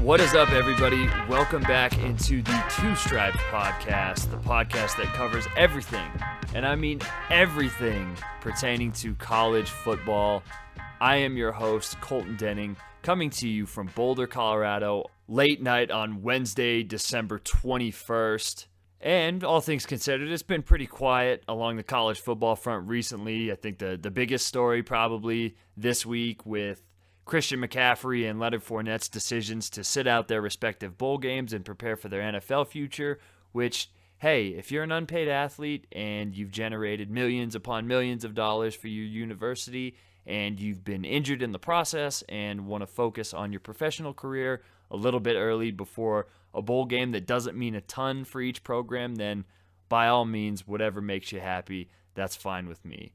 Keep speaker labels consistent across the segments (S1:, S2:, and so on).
S1: What is up, everybody? Welcome back into the Two Stripes podcast, the podcast that covers everything, and I mean everything pertaining to college football. I am your host, Colton Denning, coming to you from Boulder, Colorado, late night on Wednesday, December 21st. And all things considered, it's been pretty quiet along the college football front recently. I think the biggest story probably this week with Christian McCaffrey and Leonard Fournette's decisions to sit out their respective bowl games and prepare for their NFL future, which, hey, if you're an unpaid athlete and you've generated millions upon millions of dollars for your university and you've been injured in the process and want to focus on your professional career a little bit early before a bowl game that doesn't mean a ton for each program, then by all means, whatever makes you happy, that's fine with me.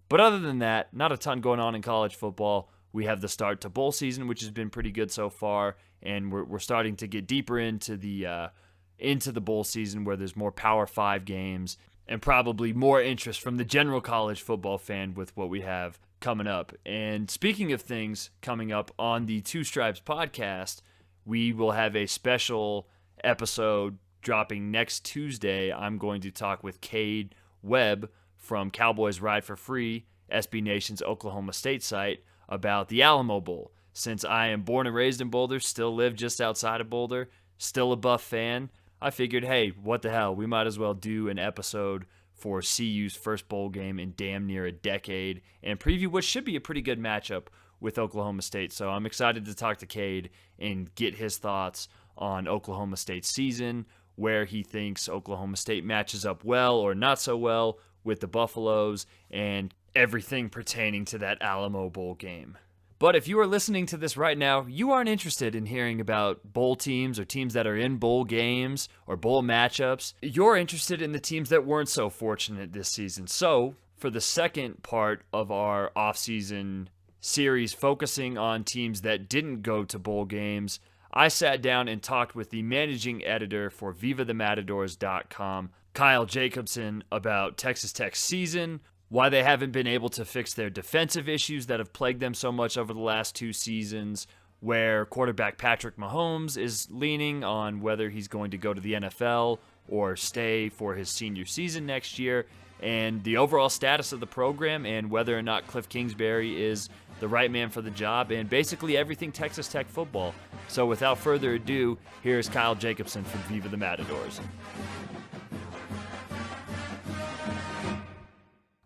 S1: But other than that, not a ton going on in college football. We have the start to bowl season, which has been pretty good so far, and we're starting to get deeper into the bowl season where there's more Power 5 games and probably more interest from the general college football fan with what we have coming up. And speaking of things coming up on the Two Stripes podcast, we will have a special episode dropping next Tuesday. I'm going to talk with Cade Webb from Cowboys Ride for Free, SB Nation's Oklahoma State site, about the Alamo Bowl. Since I am born and raised in Boulder, still live just outside of Boulder, still a Buff fan, I figured, hey, what the hell, we might as well do an episode for CU's first bowl game in damn near a decade and preview what should be a pretty good matchup with Oklahoma State. So I'm excited to talk to Cade and get his thoughts on Oklahoma State's season, where he thinks Oklahoma State matches up well or not so well with the Buffaloes, and everything pertaining to that Alamo Bowl game. But if you are listening to this right now, you aren't interested in hearing about bowl teams or teams that are in bowl games or bowl matchups. You're interested in the teams that weren't so fortunate this season. So, for the second part of our offseason series focusing on teams that didn't go to bowl games, I sat down and talked with the managing editor for VivaTheMatadors.com, Kyle Jacobson, about Texas Tech's season, why they haven't been able to fix their defensive issues that have plagued them so much over the last two seasons, where quarterback Patrick Mahomes is leaning on whether he's going to go to the NFL or stay for his senior season next year, and the overall status of the program and whether or not Kliff Kingsbury is the right man for the job, and basically everything Texas Tech football. So without further ado, here's Kyle Jacobson from Viva the Matadors.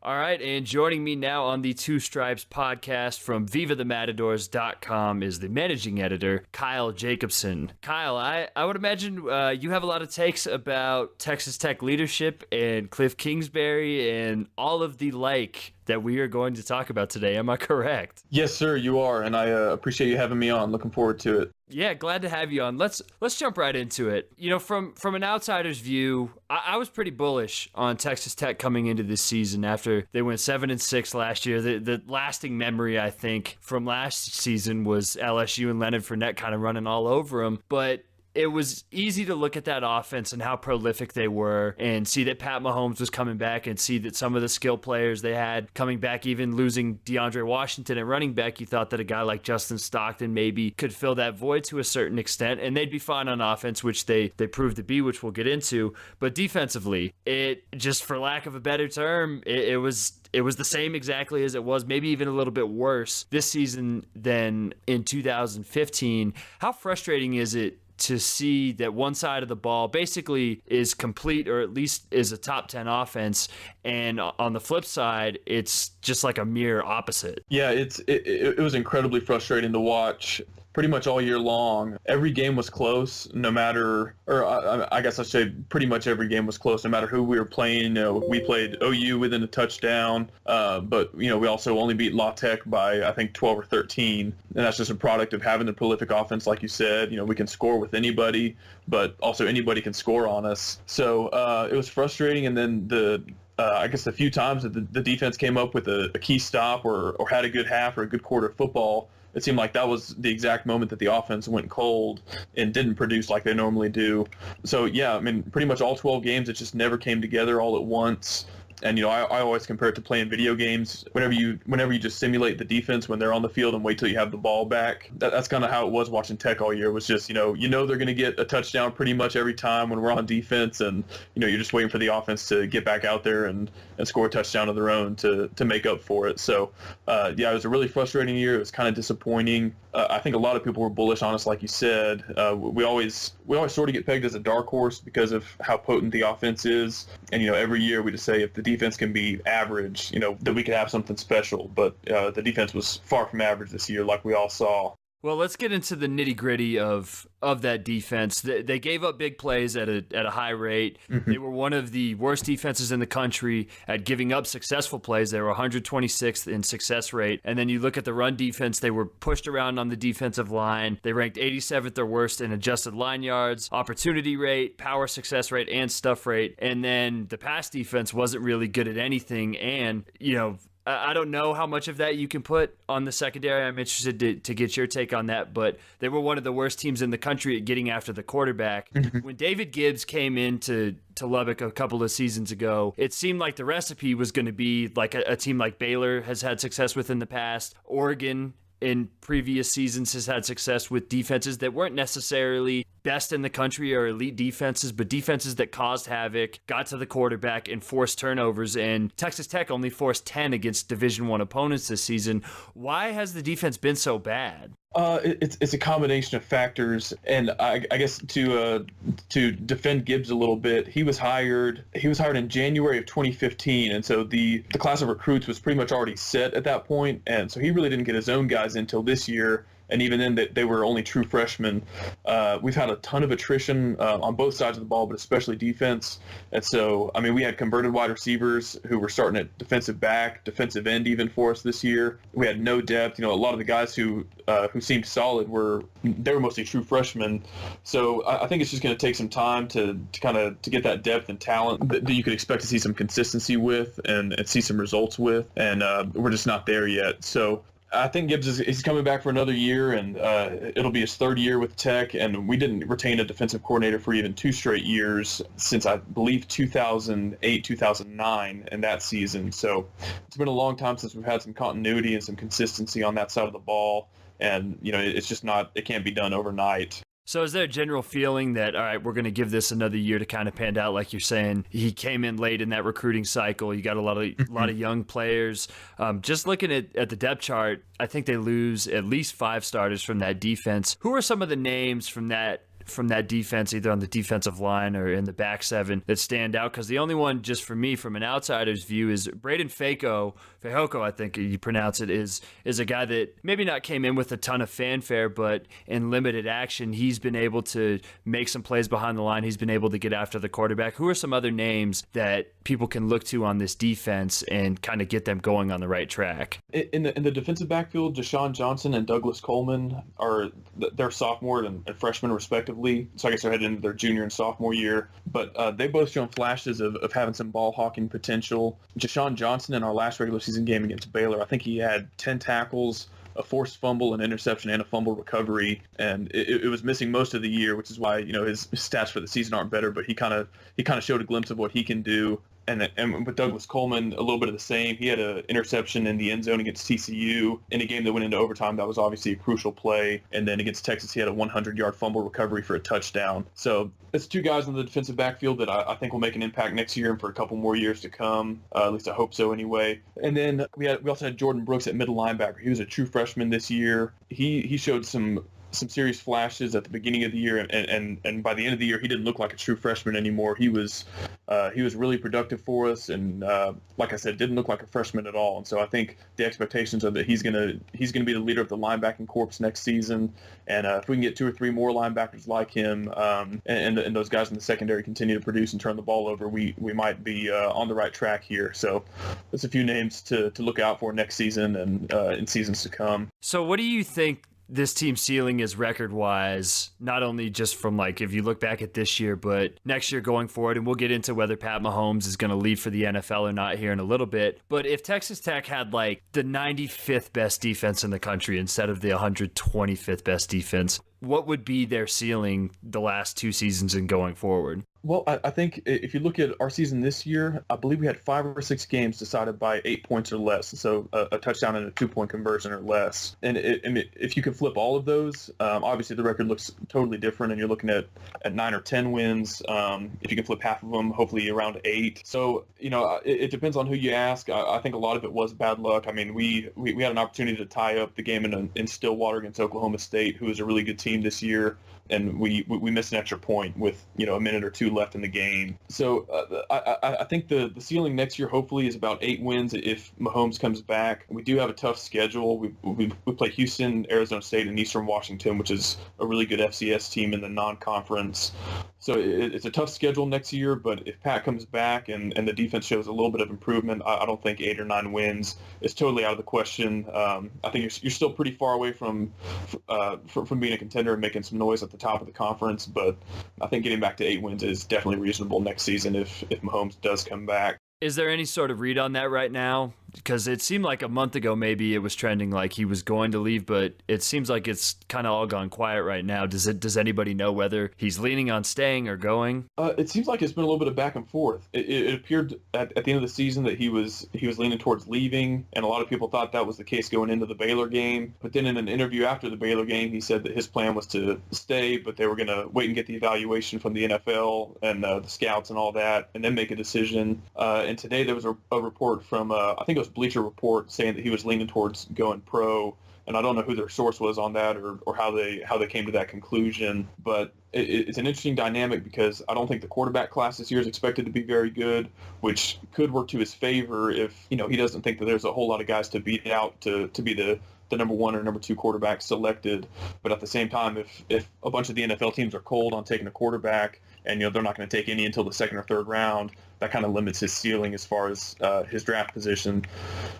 S1: All right, and joining me now on the Two Stripes podcast from VivaTheMatadors.com is the managing editor, Kyle Jacobson. Kyle, I would imagine you have a lot of takes about Texas Tech leadership and Kliff Kingsbury and all of the like that we are going to talk about today. Am I correct?
S2: Yes, sir, you are, and I appreciate you having me on. Looking forward to it.
S1: Yeah, glad to have you on. Let's jump right into it. You know, from an outsider's view, I was pretty bullish on Texas Tech coming into this season after they went 7-6 last year. The lasting memory, I think, from last season was LSU and Leonard Fournette kind of running all over them. But it was easy to look at that offense and how prolific they were and see that Pat Mahomes was coming back and see that some of the skill players they had coming back, even losing Deandre Washington at running back, you thought that a guy like Justin Stockton maybe could fill that void to a certain extent, and they'd be fine on offense, which they proved to be, which we'll get into. But defensively, it just, for lack of a better term, it was the same exactly as it was, maybe even a little bit worse this season than in 2015. How frustrating is it to see that one side of the ball basically is complete, or at least is a top 10 offense, and on the flip side, it's just like a mirror opposite?
S2: Yeah, it was incredibly frustrating to watch. Pretty much all year long, every game was close, no matter, or I guess I should say pretty much every game was close, no matter who we were playing. You know, we played OU within a touchdown, but, you know, we also only beat La Tech by, I think, 12 or 13, and that's just a product of having the prolific offense, like you said. You know, we can score with anybody, but also anybody can score on us. So it was frustrating, and then I guess the few times that the defense came up with a key stop or had a good half or a good quarter of football, it seemed like that was the exact moment that the offense went cold and didn't produce like they normally do. So, yeah, I mean, pretty much all 12 games, it just never came together all at once. And, I always compare it to playing video games. Whenever you just simulate the defense when they're on the field and wait till you have the ball back, that's kind of how it was watching Tech all year. It was just, they're going to get a touchdown pretty much every time when we're on defense. And, you're just waiting for the offense to get back out there and score a touchdown of their own to make up for it. So, it was a really frustrating year. It was kind of disappointing. I think a lot of people were bullish on us, like you said. We always sort of get pegged as a dark horse because of how potent the offense is. And, every year we just say if the defense can be average, that we could have something special. But the defense was far from average this year, like we all saw.
S1: Well, let's get into the nitty-gritty of that defense. They gave up big plays at a high rate. They were one of the worst defenses in the country at giving up successful plays. They were 126th in success rate. And then you look at the run defense, they were pushed around on the defensive line. They ranked 87th or worst in adjusted line yards, opportunity rate, power success rate, and stuff rate. And then the pass defense wasn't really good at anything. And, I don't know how much of that you can put on the secondary. I'm interested to get your take on that, but they were one of the worst teams in the country at getting after the quarterback. When David Gibbs came into Lubbock a couple of seasons ago, it seemed like the recipe was going to be like a team like Baylor has had success with in the past. Oregon in previous seasons has had success with defenses that weren't necessarily best in the country or elite defenses, but defenses that caused havoc, got to the quarterback, and forced turnovers. And Texas Tech only forced 10 against Division I opponents this season. Why has the defense been so bad?
S2: It's a combination of factors, and I guess to defend Gibbs a little bit, he was hired in January of 2015, and so the class of recruits was pretty much already set at that point, and so he really didn't get his own guys until this year. And even then, they were only true freshmen. We've had a ton of attrition on both sides of the ball, but especially defense. And so, we had converted wide receivers who were starting at defensive back, defensive end even for us this year. We had no depth. A lot of the guys who seemed solid were mostly true freshmen. So I think it's just going to take some time to get that depth and talent that you could expect to see some consistency with and see some results with. And we're just not there yet. So I think Gibbs is coming back for another year, and it'll be his third year with Tech, and we didn't retain a defensive coordinator for even 2 straight years since, I believe, 2008, 2009 in that season. So it's been a long time since we've had some continuity and some consistency on that side of the ball, and, it's just it can't be done overnight.
S1: So is there a general feeling that, all right, we're going to give this another year to kind of pan out, like you're saying? He came in late in that recruiting cycle. You got a lot of young players. Just looking at the depth chart, I think they lose at least 5 starters from that defense. Who are some of the names from that defense, either on the defensive line or in the back seven, that stand out? Because the only one, just for me, from an outsider's view, is Braden Faco, I think you pronounce it, is a guy that maybe not came in with a ton of fanfare, but in limited action, he's been able to make some plays behind the line. He's been able to get after the quarterback. Who are some other names that people can look to on this defense and kind of get them going on the right track?
S2: In the defensive backfield, Deshawn Johnson and Douglas Coleman they're sophomore and freshman respectively. So I guess they're heading into their junior and sophomore year. But they both shown flashes of having some ball hawking potential. Deshawn Johnson in our last regular season game against Baylor, I think he had 10 tackles, a forced fumble, an interception, and a fumble recovery, and it was missing most of the year, which is why his stats for the season aren't better. But he kind of showed a glimpse of what he can do. And with Douglas Coleman, a little bit of the same. He had an interception in the end zone against TCU in a game that went into overtime. That was obviously a crucial play. And then against Texas, he had a 100-yard fumble recovery for a touchdown. So it's 2 guys in the defensive backfield that I think will make an impact next year and for a couple more years to come. At least I hope so anyway. And then we also had Jordan Brooks at middle linebacker. He was a true freshman this year. He showed some serious flashes at the beginning of the year, and by the end of the year, he didn't look like a true freshman anymore. He was really productive for us, and like I said, didn't look like a freshman at all. And so I think the expectations are that he's gonna be the leader of the linebacking corps next season. And if we can get 2 or 3 more linebackers like him, and those guys in the secondary continue to produce and turn the ball over, we might be on the right track here. So there's a few names to look out for next season and in seasons to come.
S1: So what do you think this team's ceiling is record-wise, not only just from, like, if you look back at this year, but next year going forward? And we'll get into whether Pat Mahomes is going to leave for the NFL or not here in a little bit. But if Texas Tech had, like, the 95th best defense in the country instead of the 125th best defense, what would be their ceiling the last 2 seasons and going forward?
S2: Well, I think if you look at our season this year, I believe we had 5 or 6 games decided by 8 points or less. So a touchdown and a 2-point conversion or less. And if you can flip all of those, obviously the record looks totally different, and you're looking at 9 or 10 wins. If you can flip half of them, hopefully around 8. So, it depends on who you ask. I think a lot of it was bad luck. I mean, we had an opportunity to tie up the game in Stillwater against Oklahoma State, who is a really good team this year. And we missed an extra point with a minute or two left in the game. So I think the ceiling next year hopefully is about 8 wins if Mahomes comes back. We do have a tough schedule. We play Houston, Arizona State, and Eastern Washington, which is a really good FCS team in the non-conference. So it's a tough schedule next year. But if Pat comes back and the defense shows a little bit of improvement, I don't think 8 or 9 wins is totally out of the question. I think you're still pretty far away from being a contender and making some noise at the top of the conference, but I think getting back to 8 wins is definitely reasonable next season if Mahomes does come back.
S1: Is there any sort of read on that right now? Because it seemed like a month ago maybe it was trending like he was going to leave, but it seems like it's kind of all gone quiet right now. Does anybody know whether he's leaning on staying or going?
S2: It seems like it's been a little bit of back and forth. It appeared at the end of the season that he was leaning towards leaving, and a lot of people thought that was the case going into the Baylor game. But then in an interview after the Baylor game, he said that his plan was to stay, but they were going to wait and get the evaluation from the NFL and the scouts and all that, and then make a decision. And today there was a report from, I think it was Bleacher Report, saying that he was leaning towards going pro. And I don't know who their source was on that or how they came to that conclusion. But it's an interesting dynamic because I don't think the quarterback class this year is expected to be very good, which could work to his favor if he doesn't think that there's a whole lot of guys to beat out to be the number 1 or number 2 quarterback selected. But at the same time, if a bunch of the NFL teams are cold on taking a quarterback and they're not going to take any until the 2nd or 3rd round, that kind of limits his ceiling as far as his draft position.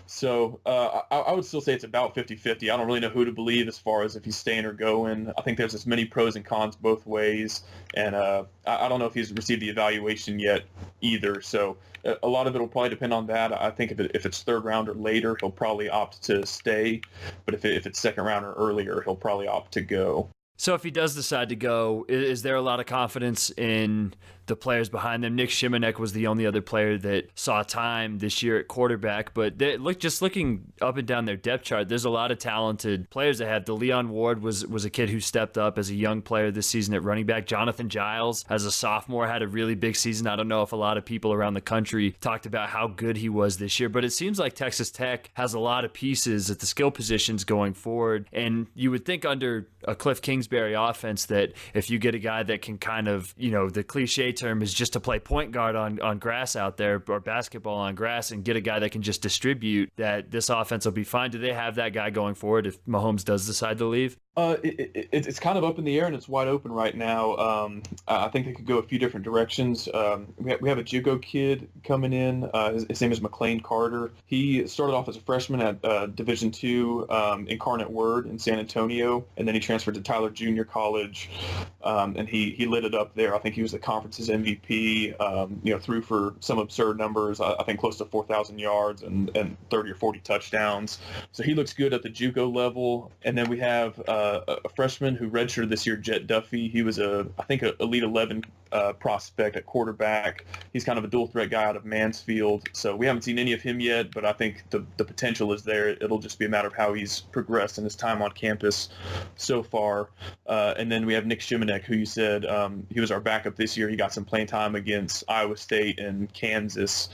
S2: So I would still say it's about 50-50. I don't really know who to believe as far as if he's staying or going. I think there's as many pros and cons both ways, and I don't know if he's received the evaluation yet either. So a lot of it will probably depend on that. I think if it's 3rd round or later, he'll probably opt to stay. But if it's 2nd round or earlier, he'll probably opt to go.
S1: So if he does decide to go, is there a lot of confidence in the players behind them? Nick Shimanek was the only other player that saw time this year at quarterback, but looking up and down their depth chart, there's a lot of talented players they have. DeLeon Ward was a kid who stepped up as a young player this season at running back. Jonathan Giles, as a sophomore, had a really big season. I don't know if a lot of people around the country talked about how good he was this year, but it seems like Texas Tech has a lot of pieces at the skill positions going forward, and you would think under a Kliff Kingsbury offense that if you get a guy that can kind of, the cliche term is just to play point guard on grass out there, or basketball on grass, and get a guy that can just distribute, that this offense will be fine. Do they have that guy going forward if Mahomes does decide to leave?
S2: It's kind of up in the air, and it's wide open right now. I think they could go a few different directions. We have a JUCO kid coming in. His name is Mclain Carter. He started off as a freshman at Division II Incarnate Word in San Antonio, and then he transferred to Tyler Junior College, and he lit it up there. I think he was the conference's MVP. Threw for some absurd numbers. I think close to 4,000 yards and 30 or 40 touchdowns. So he looks good at the JUCO level. And then we have a freshman who redshirted this year, Jet Duffy. He was a Elite 11 prospect at quarterback. He's kind of a dual threat guy out of Mansfield. So we haven't seen any of him yet, but I think the potential is there. It'll just be a matter of how he's progressed in his time on campus so far. And then we have Nick Shimanek, who you said he was our backup this year. He got some playing time against Iowa State and Kansas.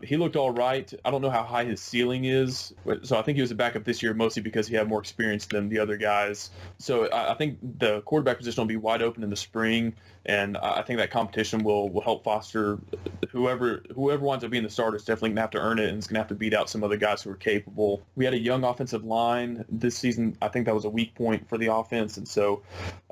S2: He looked all right. I don't know how high his ceiling is. So I think he was a backup this year mostly because he had more experience than the other guys. So I think the quarterback position will be wide open in the spring, and I think that competition will help foster whoever winds up being the starter is definitely going to have to earn it, and is going to have to beat out some other guys who are capable. We had a young offensive line this season. I think that was a weak point for the offense, and so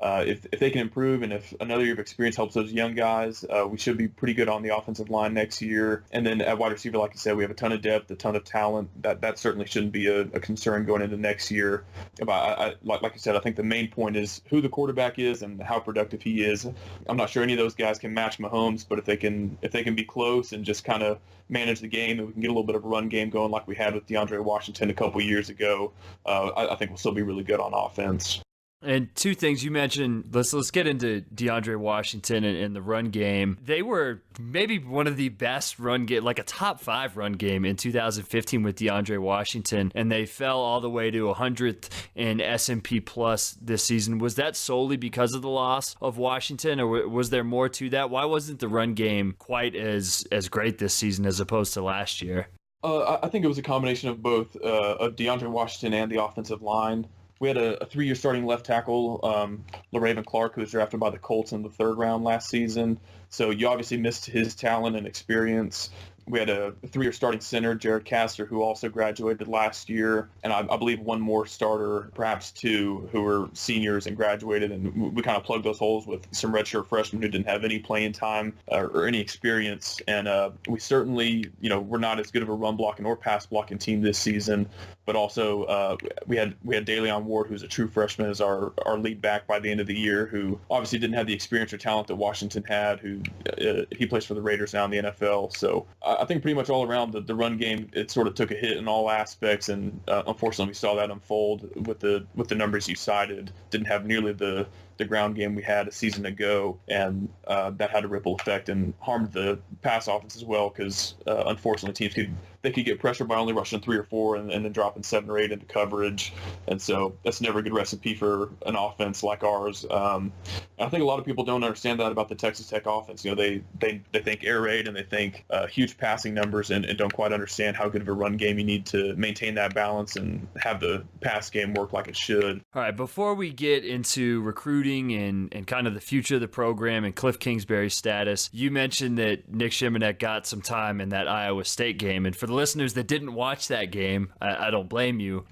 S2: if they can improve, and if another year of experience helps those young guys, we should be pretty good on the offensive line next year. And then at wide receiver, like I said, we have a ton of depth, a ton of talent. That certainly shouldn't be a concern going into next year. But like I said, I think the main point is who the quarterback is and how productive he is. I'm not sure any of those guys can match Mahomes, but if they can be close and just kind of manage the game, and we can get a little bit of a run game going like we had with DeAndre Washington a couple years ago, I think we'll still be really good on offense.
S1: And two things you mentioned, let's get into Deandre Washington and the run game. They were maybe one of the best run game, like a top 5 run game in 2015 with Deandre Washington, and they fell all the way to 100th in S&P Plus this season. Was that solely because of the loss of Washington, or was there more to that? Why wasn't the run game quite as great this season as opposed to last year?
S2: I think it was a combination of both of DeAndre Washington and the offensive line. We had a 3-year starting left tackle, Mclain Carter, who was drafted by the Colts in the 3rd round last season. So you obviously missed his talent and experience. We had a 3-year starting center, Jared Castor, who also graduated last year, and I believe one more starter, perhaps 2, who were seniors and graduated, and we kind of plugged those holes with some redshirt freshmen who didn't have any playing time or any experience. And we certainly, we're not as good of a run blocking or pass blocking team this season, but also we had DeLeon Ward, who's a true freshman, as our lead back by the end of the year, who obviously didn't have the experience or talent that Washington had, who he plays for the Raiders now in the NFL. So I think pretty much all around the run game, it sort of took a hit in all aspects, and unfortunately we saw that unfold with the numbers you cited. Didn't have nearly the ground game we had a season ago, and that had a ripple effect and harmed the pass offense as well, because unfortunately teams could get pressure by only rushing 3 or 4 and then dropping 7 or 8 into coverage, and so that's never a good recipe for an offense like ours. And I think a lot of people don't understand that about the Texas Tech offense. They think air raid and they think huge passing numbers and don't quite understand how good of a run game you need to maintain that balance and have the pass game work like it should.
S1: All right, before we get into recruiting and kind of the future of the program and Kliff Kingsbury's status, you mentioned that Nick Shimonette got some time in that Iowa State game. And for the listeners that didn't watch that game, I don't blame you.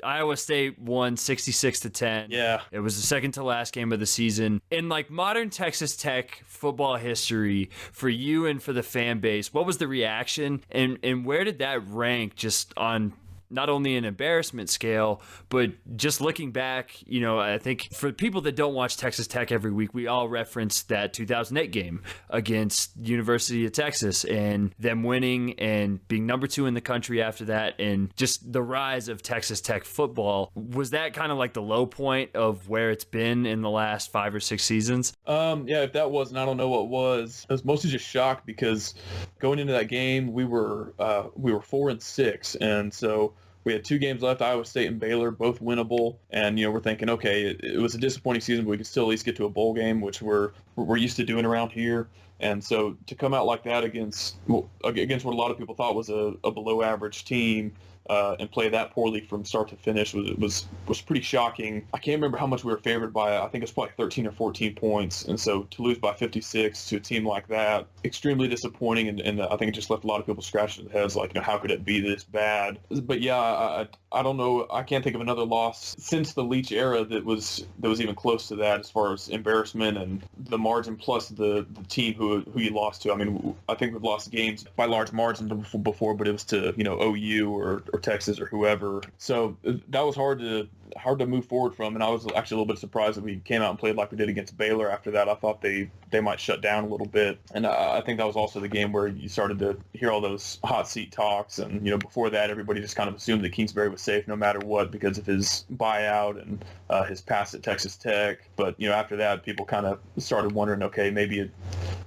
S1: Iowa State won 66-10.
S2: Yeah.
S1: It was the second to last game of the season. In like modern Texas Tech football history, for you and for the fan base, what was the reaction and where did that rank just on not only an embarrassment scale, but just looking back, I think for people that don't watch Texas Tech every week, we all reference that 2008 game against University of Texas and them winning and being number 2 in the country after that, and just the rise of Texas Tech football. Was that kind of like the low point of where it's been in the last 5 or 6 seasons?
S2: Yeah, if that wasn't, I don't know what was. I was mostly just shocked because going into that game, we were 4-6, and so we had 2 games left, Iowa State and Baylor, both winnable. And, we're thinking, okay, it was a disappointing season, but we could still at least get to a bowl game, which we're used to doing around here. And so to come out like that against what a lot of people thought was a below average team, and play that poorly from start to finish was pretty shocking. I can't remember how much we were favored by. I think it was probably 13 or 14 points. And so to lose by 56 to a team like that, extremely disappointing. And I think it just left a lot of people scratching their heads like, how could it be this bad? But yeah, I don't know. I can't think of another loss since the Leach era that was even close to that as far as embarrassment and the margin plus the team who you lost to. I mean, I think we've lost games by large margins before, but it was to, OU or Texas or whoever. So that was hard to move forward from, and I was actually a little bit surprised that we came out and played like we did against Baylor after that. I thought they might shut down a little bit, and I think that was also the game where you started to hear all those hot seat talks, and before that everybody just kind of assumed that Kingsbury was safe no matter what because of his buyout and his past at Texas Tech. But after that people kind of started wondering, okay, maybe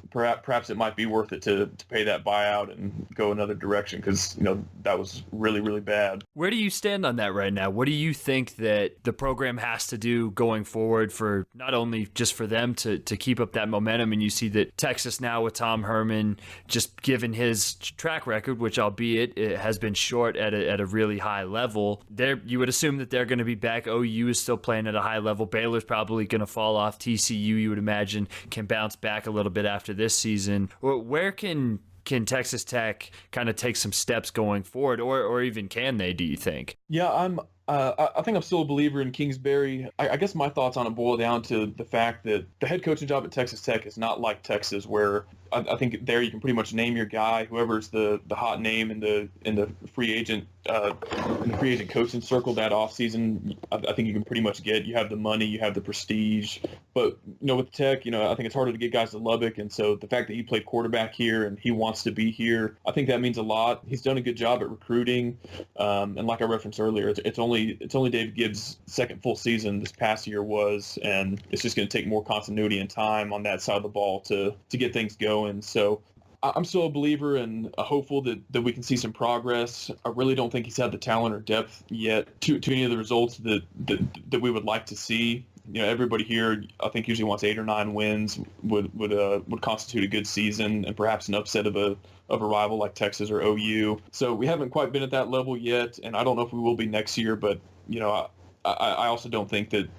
S2: perhaps it might be worth it to pay that buyout and go another direction because that was really, really bad.
S1: Where do you stand on that right now? What do you think that the program has to do going forward for not only just for them to keep up that momentum? And you see that Texas now with Tom Herman, just given his track record, which albeit it has been short at a really high level, you would assume that they're going to be back. OU is still playing at a high level. Baylor's probably going to fall off. TCU, you would imagine, can bounce back a little bit after this season. Where can Texas Tech kind of take some steps going forward, or even can they, do you think?
S2: Yeah, I think I'm still a believer in Kingsbury. I guess my thoughts on it boil down to the fact that the head coaching job at Texas Tech is not like Texas, where I think there you can pretty much name your guy, whoever's the hot name in the free agent coaching circle that offseason. I think you can pretty much get. You have the money, you have the prestige, but with Tech, I think it's harder to get guys to Lubbock, and so the fact that he played quarterback here and he wants to be here, I think that means a lot. He's done a good job at recruiting, and like I referenced earlier, it's only Dave Gibbs' second full season this past year was, and it's just going to take more continuity and time on that side of the ball to get things going. So I'm still a believer and a hopeful that we can see some progress. I really don't think he's had the talent or depth yet to any of the results that we would like to see. Everybody here, I think, usually wants 8 or 9 wins would constitute a good season, and perhaps an upset of a rival like Texas or OU. So we haven't quite been at that level yet, and I don't know if we will be next year. But I also don't think that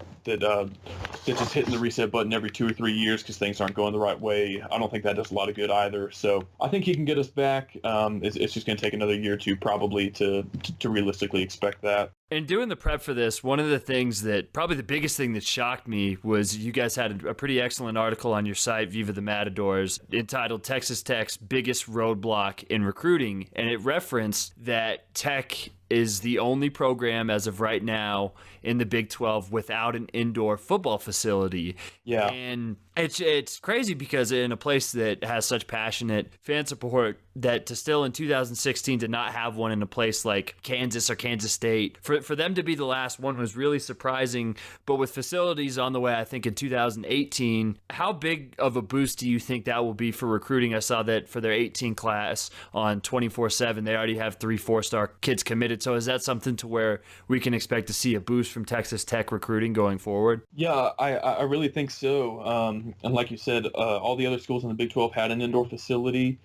S2: just hitting the reset button every 2 or 3 years because things aren't going the right way, I don't think that does a lot of good either. So I think he can get us back. It's just going to take another year or two probably to realistically expect that.
S1: And doing the prep for this, one of the things that probably the biggest thing that shocked me was you guys had a pretty excellent article on your site, Viva the Matadors, entitled Texas Tech's Biggest Roadblock in Recruiting. And it referenced that Tech is the only program as of right now in the Big 12 without an indoor football facility.
S2: Yeah.
S1: And it's crazy because in a place that has such passionate fan support, that to still in 2016 to not have one in a place like Kansas or Kansas State, for them to be the last one was really surprising. But with facilities on the way, I think in 2018, how big of a boost do you think that will be for recruiting? I saw that for their 18 class on 24/7, they already have 3 4-star kids committed. So is that something to where we can expect to see a boost from Texas Tech recruiting going forward?
S2: Yeah, I really think so. And like you said, all the other schools in the Big 12 had an indoor facility.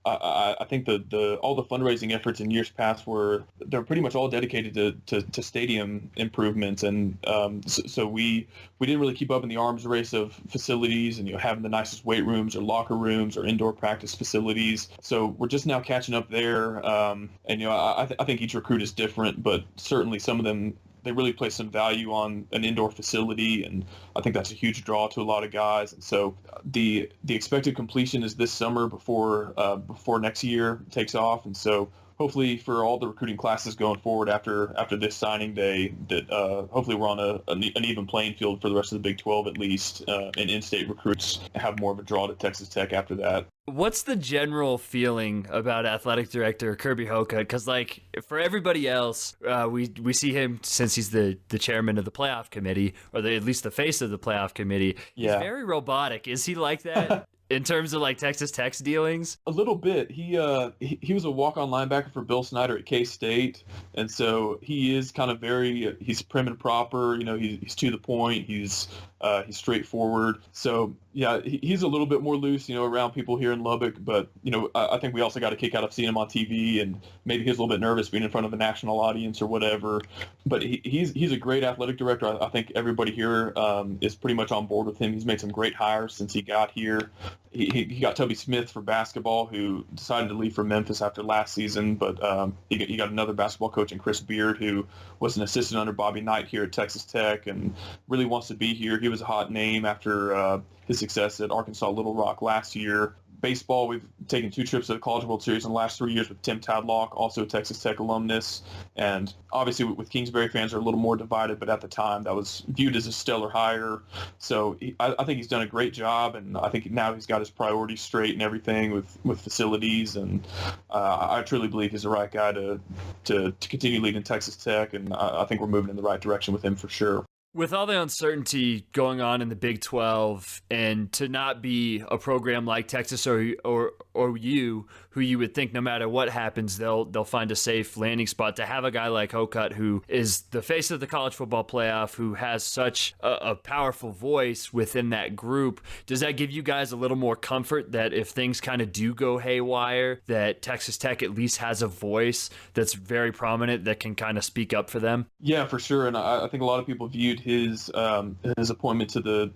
S2: I think all the fundraising efforts in years past they're pretty much all dedicated to stadium improvements, and so we didn't really keep up in the arms race of facilities and having the nicest weight rooms or locker rooms or indoor practice facilities. So we're just now catching up there, and I think each recruit is different, but certainly some of them, they really place some value on an indoor facility, and I think that's a huge draw to a lot of guys. And so the expected completion is this summer before next year takes off. And so hopefully for all the recruiting classes going forward after this signing day, that hopefully we're on an even playing field for the rest of the Big 12 at least, and in-state recruits have more of a draw to Texas Tech after that.
S1: What's the general feeling about athletic director Kirby Hocutt? Because, for everybody else, we see him, since he's the chairman of the playoff committee, or at least the face of the playoff committee.
S2: Yeah.
S1: He's very robotic. Is he like that in terms of Texas Tech's dealings?
S2: A little bit. He was a walk-on linebacker for Bill Snyder at K-State, and so he is kind of he's prim and proper. He's to the point. He's straightforward. So yeah, he's a little bit more loose, around people here in Lubbock. But I think we also got a kick out of seeing him on TV, and maybe he's a little bit nervous being in front of a national audience or whatever. But he's a great athletic director. I think everybody here is pretty much on board with him. He's made some great hires since he got here. He got Tubby Smith for basketball, who decided to leave for Memphis after last season, but he got another basketball coach in Chris Beard, who was an assistant under Bobby Knight here at Texas Tech and really wants to be here. He was a hot name after his success at Arkansas Little Rock last year. Baseball, we've taken 2 trips to the College World Series in the last 3 years with Tim Tadlock, also a Texas Tech alumnus. And obviously with Kingsbury, fans are a little more divided, but at the time that was viewed as a stellar hire. So I think he's done a great job, and I think now he's got his priorities straight and everything with facilities. And I truly believe he's the right guy to continue leading Texas Tech, and I think we're moving in the right direction with him for sure.
S1: With all the uncertainty going on in the Big 12, and to not be a program like Texas or you, who you would think no matter what happens, they'll find a safe landing spot, to have a guy like Hocutt, who is the face of the college football playoff, who has such a powerful voice within that group, does that give you guys a little more comfort that if things kind of do go haywire, that Texas Tech at least has a voice that's very prominent that can kind of speak up for them?
S2: Yeah, for sure. And I think a lot of people viewed his appointment to the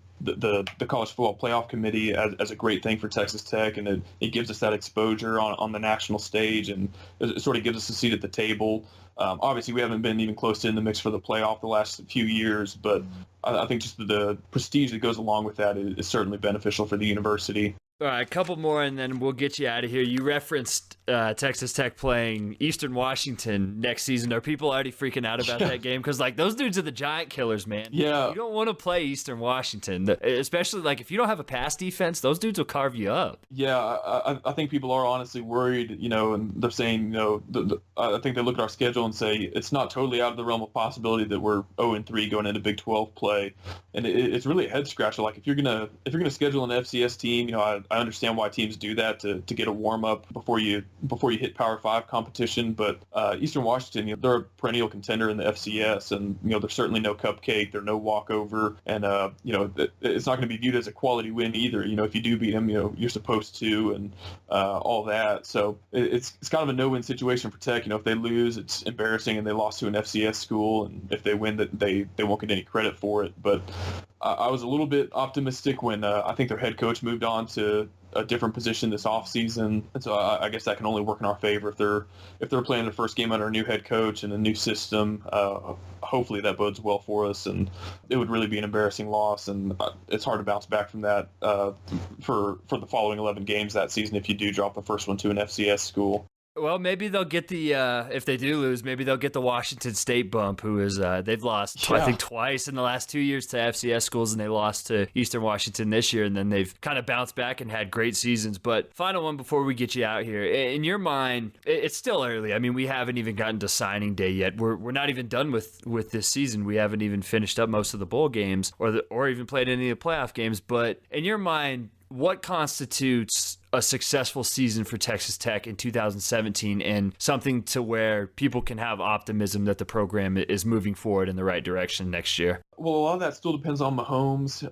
S2: college football playoff committee as a great thing for Texas Tech, and it gives us that exposure on the national stage, and it sort of gives us a seat at the table. Obviously, we haven't been even close to in the mix for the playoff the last few years, but I think just the prestige that goes along with that is certainly beneficial for the university.
S1: All right, a couple more, and then we'll get you out of here. You referenced Texas Tech playing Eastern Washington next season. Are people already freaking out about that game? Because, like, those dudes are the giant killers, man.
S2: Yeah.
S1: You don't want to play Eastern Washington, especially, like, if you don't have a pass defense, those dudes will carve you up.
S2: Yeah, I think people are honestly worried, and they're saying, I think they look at our schedule and say it's not totally out of the realm of possibility that we're 0-3 going into Big 12 play, and it's really a head scratcher. Like if you're gonna schedule an FCS team, I understand why teams do that to get a warm up before you hit Power 5 competition. But Eastern Washington, they're a perennial contender in the FCS, and they're certainly no cupcake. They're no walkover, and it's not going to be viewed as a quality win either. If you do beat them, you're supposed to, and all that. So it's kind of a no-win situation for Tech. If they lose, it's embarrassing, and they lost to an FCS school, and if they win, that they won't get any credit for it. But I was a little bit optimistic when I think their head coach moved on to a different position this offseason, and so I guess that can only work in our favor if they're playing their first game under a new head coach and a new system. Hopefully that bodes well for us, and it would really be an embarrassing loss, and it's hard to bounce back from that for the following 11 games that season if you do drop the first one to an FCS school.
S1: Well, maybe they'll get the if they do lose, maybe they'll get the Washington State bump, who is they've lost I think twice in the last 2 years to FCS schools, and they lost to Eastern Washington this year, and then they've kind of bounced back and had great seasons. But final one before we get you out here, in your mind, it's still early. I mean, we haven't even gotten to signing day yet. We're not even done with this season. We haven't even finished up most of the bowl games or even played any of the playoff games. But in your mind, what constitutes a successful season for Texas Tech in 2017 and something to where people can have optimism that the program is moving forward in the right direction next year?
S2: Well, a lot of that still depends on Mahomes.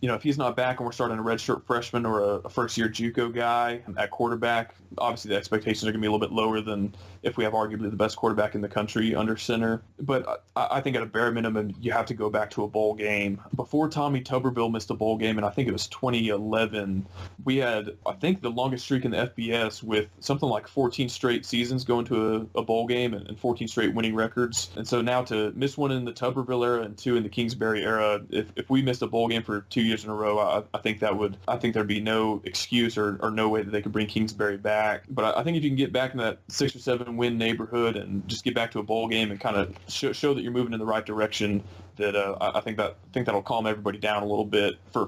S2: If he's not back and we're starting a redshirt freshman or a first-year JUCO guy at quarterback, obviously the expectations are going to be a little bit lower than if we have arguably the best quarterback in the country under center. But I think at a bare minimum, you have to go back to a bowl game. Before Tommy Tuberville missed a bowl game, and I think it was 2011, we had, I think, the longest streak in the FBS with something like 14 straight seasons going to a bowl game and 14 straight winning records. And so now to miss one in the Tuberville era and two in the Kingsbury era, if we missed a bowl game for 2 years in a row, I think there'd be no excuse or no way that they could bring Kingsbury back. But I think if you can get back in that 6 or 7 win neighborhood and just get back to a bowl game and kind of show that you're moving in the right direction, that I think that'll calm everybody down a little bit for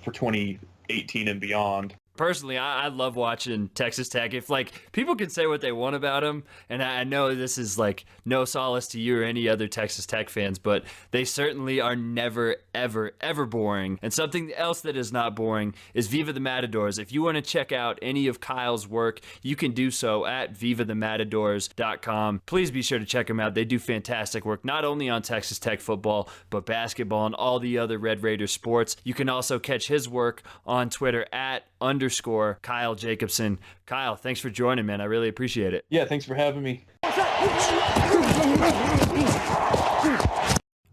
S2: 2018 and beyond.
S1: Personally, I love watching Texas Tech. If, like, people can say what they want about them, and I know this is, like, no solace to you or any other Texas Tech fans, but they certainly are never, ever, ever boring. And something else that is not boring is Viva the Matadors. If you want to check out any of Kyle's work, you can do so at vivathematadors.com. Please be sure to check them out. They do fantastic work, not only on Texas Tech football, but basketball and all the other Red Raider sports. You can also catch his work on Twitter at _Kyle Jacobson. Kyle, thanks for joining, man. I really appreciate it.
S2: Yeah, thanks for having me.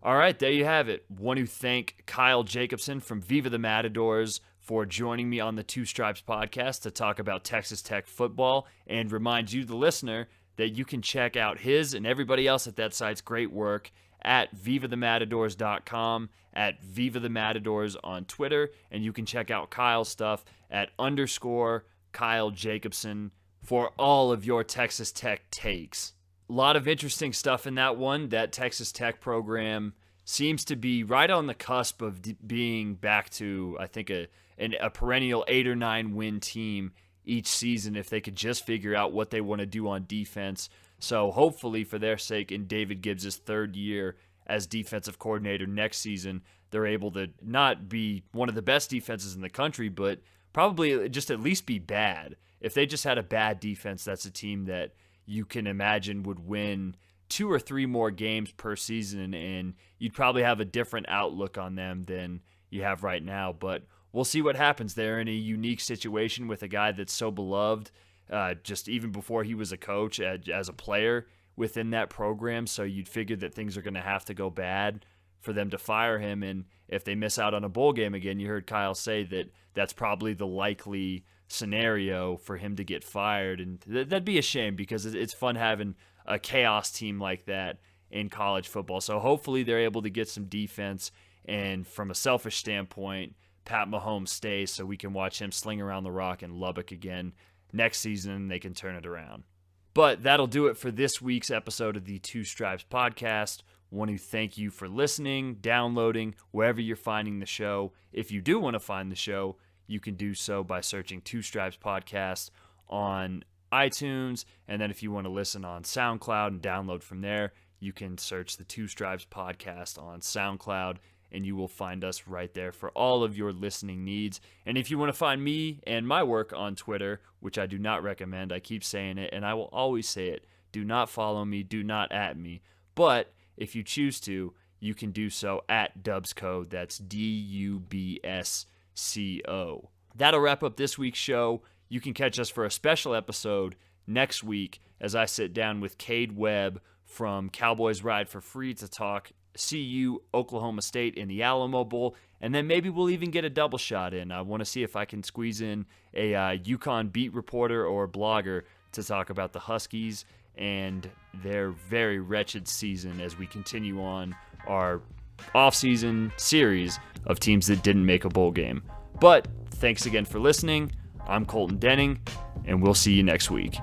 S1: All right, there you have it. Want to thank Kyle Jacobson from Viva the Matadors for joining me on the Two Stripes podcast to talk about Texas Tech football, and remind you, the listener, that you can check out his and everybody else at that site's great work at vivathematadors.com, at Viva the Matadors on Twitter, and you can check out Kyle's stuff at _Kyle Jacobson for all of your Texas Tech takes. A lot of interesting stuff in that one. That Texas Tech program seems to be right on the cusp of being back to, I think, a perennial 8 or 9 win team each season if they could just figure out what they want to do on defense. So hopefully, for their sake, in David Gibbs' third year as defensive coordinator next season, they're able to not be one of the best defenses in the country, but probably just at least be bad. If they just had a bad defense, that's a team that you can imagine would win 2 or 3 more games per season, and you'd probably have a different outlook on them than you have right now. But we'll see what happens. They're in a unique situation with a guy that's so beloved, just even before he was a coach, as a player within that program. So you'd figure that things are going to have to go bad for them to fire him. And if they miss out on a bowl game again, you heard Kyle say that that's probably the likely scenario for him to get fired. And that'd be a shame, because it's fun having a chaos team like that in college football. So hopefully they're able to get some defense, and from a selfish standpoint, Pat Mahomes stays so we can watch him sling around the rock in Lubbock again. Next season, they can turn it around. But that'll do it for this week's episode of the Two Stripes podcast. Want to thank you for listening, downloading, wherever you're finding the show. If you do want to find the show, you can do so by searching Two Stripes Podcast on iTunes. And then if you want to listen on SoundCloud and download from there, you can search the Two Stripes Podcast on SoundCloud, and you will find us right there for all of your listening needs. And if you want to find me and my work on Twitter, which I do not recommend, I keep saying it, and I will always say it, do not follow me, do not at me. But if you choose to, you can do so at Dubsco. That's DUBSCO. That'll wrap up this week's show. You can catch us for a special episode next week as I sit down with Cade Webb from Cowboys Ride for Free to talk CU Oklahoma State in the Alamo Bowl, and then maybe we'll even get a double shot in. I want to see if I can squeeze in a UConn beat reporter or blogger to talk about the Huskies and their very wretched season as we continue on our offseason series of teams that didn't make a bowl game. But thanks again for listening. I'm Colton Denning, and we'll see you next week.